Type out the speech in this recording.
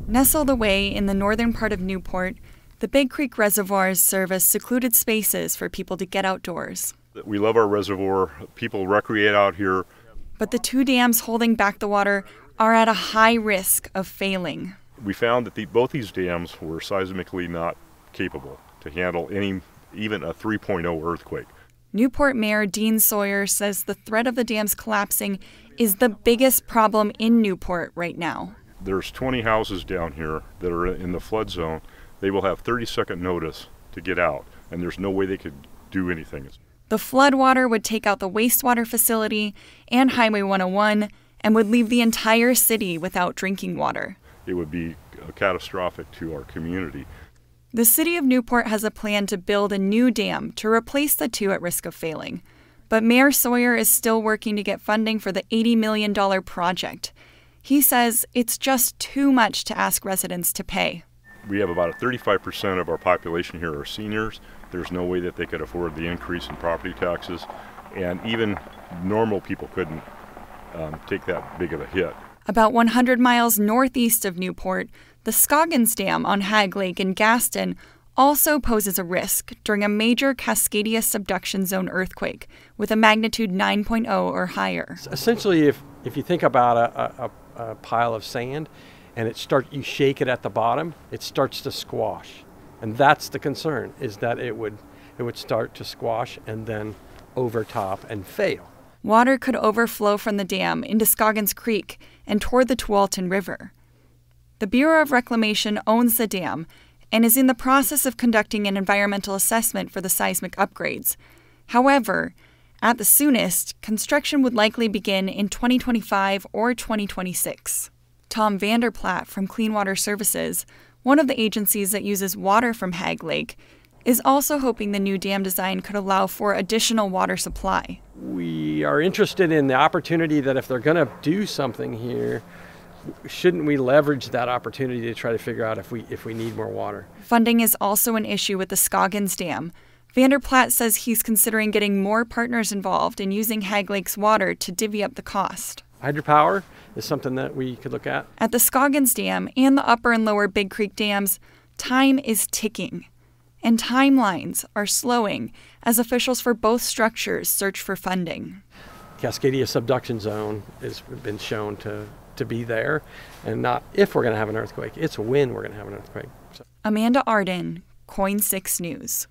Nestled away in the northern part of Newport, the Big Creek reservoirs serve as secluded spaces for people to get outdoors. We love our reservoir. People recreate out here. But the two dams holding back the water are at a high risk of failing. We found that both these dams were seismically not capable to handle even a 3.0 earthquake. Newport Mayor Dean Sawyer says the threat of the dams collapsing is the biggest problem in Newport right now. There's 20 houses down here that are in the flood zone. They will have 30-second notice to get out, and there's no way they could do anything. The floodwater would take out the wastewater facility and Highway 101 and would leave the entire city without drinking water. It would be catastrophic to our community. The city of Newport has a plan to build a new dam to replace the two at risk of failing. But Mayor Sawyer is still working to get funding for the $80 million project. He says it's just too much to ask residents to pay. We have about 35% of our population here are seniors. There's no way that they could afford the increase in property taxes, and even normal people couldn't take that big of a hit. About 100 miles northeast of Newport, the Scoggins Dam on Hag Lake in Gaston also poses a risk during a major Cascadia Subduction Zone earthquake with a magnitude 9.0 or higher. Essentially, if you think about a pile of sand and you shake it at the bottom, it starts to squash. And that's the concern, is that it would start to squash and then overtop and fail. Water could overflow from the dam into Scoggins Creek and toward the Tualatin River. The Bureau of Reclamation owns the dam and is in the process of conducting an environmental assessment for the seismic upgrades. However, at the soonest, construction would likely begin in 2025 or 2026. Tom Vanderplaat from Clean Water Services, one of the agencies that uses water from Hag Lake, is also hoping the new dam design could allow for additional water supply. We are interested in the opportunity that if they're going to do something here, shouldn't we leverage that opportunity to try to figure out if we need more water? Funding is also an issue with the Scoggins Dam. Vanderplaat says he's considering getting more partners involved in using Hag Lake's water to divvy up the cost. Hydropower is something that we could look at. At the Scoggins Dam and the upper and lower Big Creek dams, time is ticking. And timelines are slowing as officials for both structures search for funding. Cascadia Subduction Zone has been shown to be there, and not if we're going to have an earthquake, it's when we're going to have an earthquake. Amanda Arden, KOIN 6 News.